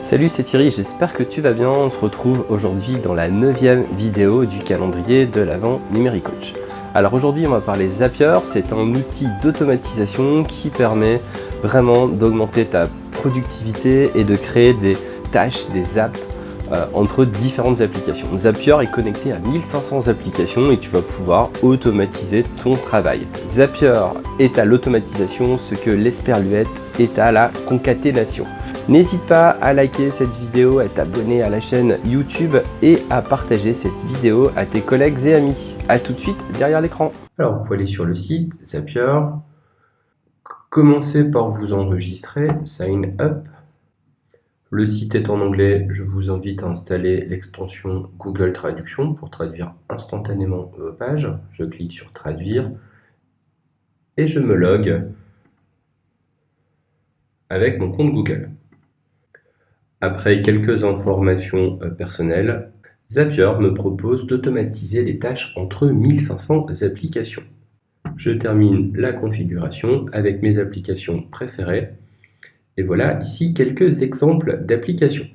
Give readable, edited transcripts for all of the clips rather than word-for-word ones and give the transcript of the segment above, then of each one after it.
Salut, c'est Thierry, j'espère que tu vas bien. On se retrouve aujourd'hui dans la 9e vidéo du calendrier de l'Avent Numéricoach. Alors aujourd'hui on va parler Zapier, c'est un outil d'automatisation qui permet vraiment d'augmenter ta productivité et de créer des tâches, des apps entre différentes applications. Zapier est connecté à 1500 applications et tu vas pouvoir automatiser ton travail. Zapier est à l'automatisation ce que l'Esperluette est à la concaténation. N'hésite pas à liker cette vidéo, à t'abonner à la chaîne YouTube et à partager cette vidéo à tes collègues et amis. A tout de suite derrière l'écran. Alors vous pouvez aller sur le site Zapier, commencez par vous enregistrer, Sign Up. Le site est en anglais, je vous invite à installer l'extension Google Traduction pour traduire instantanément vos pages. Je clique sur Traduire et je me log avec mon compte Google. Après quelques informations personnelles, Zapier me propose d'automatiser les tâches entre 1500 applications. Je termine la configuration avec mes applications préférées. Et voilà ici quelques exemples d'applications.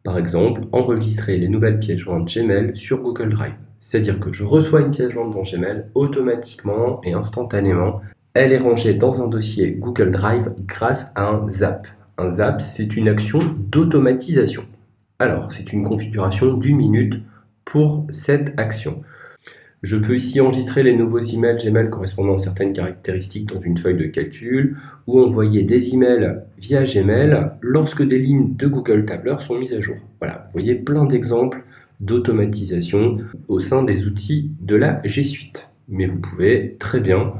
Par exemple, enregistrer les nouvelles pièces jointes Gmail sur Google Drive. C'est-à-dire que je reçois une pièce jointe dans Gmail automatiquement et instantanément. Elle est rangée dans un dossier Google Drive grâce à un Zap. Un Zap, c'est une action d'automatisation. Alors, c'est une configuration d'1 minute pour cette action. Je peux ici enregistrer les nouveaux emails Gmail correspondant à certaines caractéristiques dans une feuille de calcul ou envoyer des emails via Gmail lorsque des lignes de Google Tableur sont mises à jour. Voilà, vous voyez plein d'exemples d'automatisation au sein des outils de la G Suite. Mais vous pouvez très bien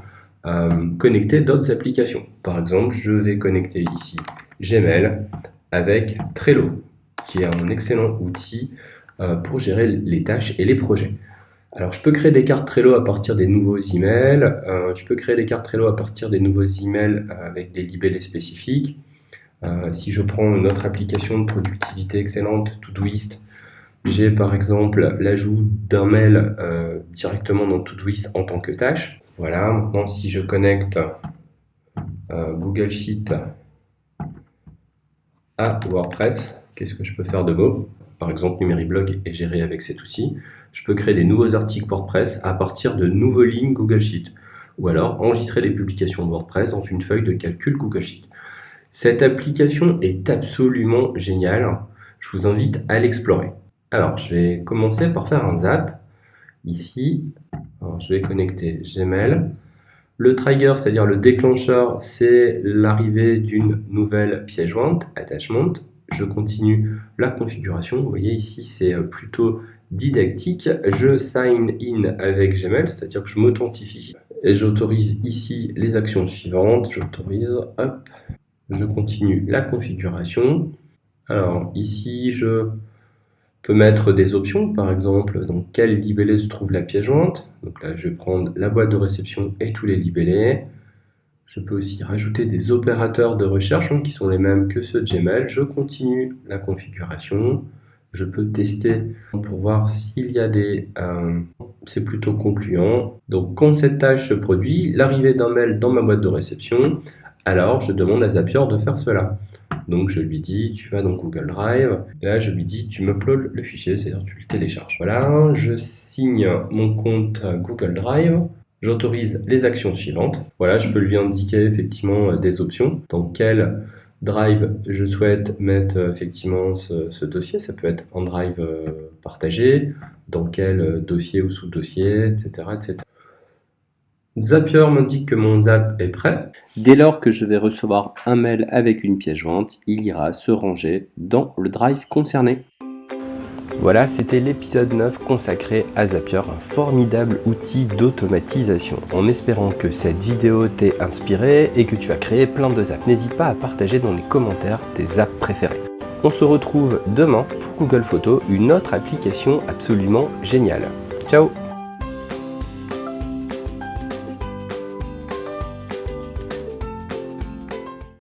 connecter d'autres applications. Par exemple, je vais connecter ici Gmail avec Trello, qui est un excellent outil pour gérer les tâches et les projets. Alors, je peux créer des cartes Trello à partir des nouveaux emails. Je peux créer des cartes Trello à partir des nouveaux emails avec des libellés spécifiques. Si je prends une autre application de productivité excellente, Todoist, j'ai par exemple l'ajout d'un mail directement dans Todoist en tant que tâche. Voilà, maintenant si je connecte Google Sheet à WordPress, qu'est-ce que je peux faire de beau? Par exemple, Numériblog est géré avec cet outil. Je peux créer des nouveaux articles WordPress à partir de nouveaux lignes Google Sheet. Ou alors enregistrer les publications de WordPress dans une feuille de calcul Google Sheet. Cette application est absolument géniale. Je vous invite à l'explorer. Alors, je vais commencer par faire un zap. Ici, alors, je vais connecter Gmail. Le trigger, c'est-à-dire le déclencheur, c'est l'arrivée d'une nouvelle pièce jointe, attachment. Je continue la configuration. Vous voyez ici, c'est plutôt didactique. Je sign in avec Gmail, c'est-à-dire que je m'authentifie. Et j'autorise ici les actions suivantes. J'autorise, hop, je continue la configuration. Alors ici, je peux mettre des options, par exemple, dans quel libellé se trouve la pièce jointe. Donc là, je vais prendre la boîte de réception et tous les libellés. Je peux aussi rajouter des opérateurs de recherche qui sont les mêmes que ceux de Gmail. Je continue la configuration. Je peux tester pour voir s'il y a des... c'est plutôt concluant. Donc quand cette tâche se produit, l'arrivée d'un mail dans ma boîte de réception, alors je demande à Zapier de faire cela. Donc je lui dis, tu vas dans Google Drive. Et là, je lui dis, tu m'uploads le fichier, c'est-à-dire tu le télécharges. Voilà, je signe mon compte Google Drive. J'autorise les actions suivantes. Voilà, je peux lui indiquer effectivement des options. Dans quel drive je souhaite mettre effectivement ce dossier. Ça peut être un drive partagé, dans quel dossier ou sous-dossier, etc., etc. Zapier m'indique que mon zap est prêt. Dès lors que je vais recevoir un mail avec une pièce jointe, il ira se ranger dans le drive concerné. Voilà, c'était l'épisode 9 consacré à Zapier, un formidable outil d'automatisation. En espérant que cette vidéo t'ait inspiré et que tu as créé plein de zaps. N'hésite pas à partager dans les commentaires tes zaps préférés. On se retrouve demain pour Google Photos, une autre application absolument géniale. Ciao!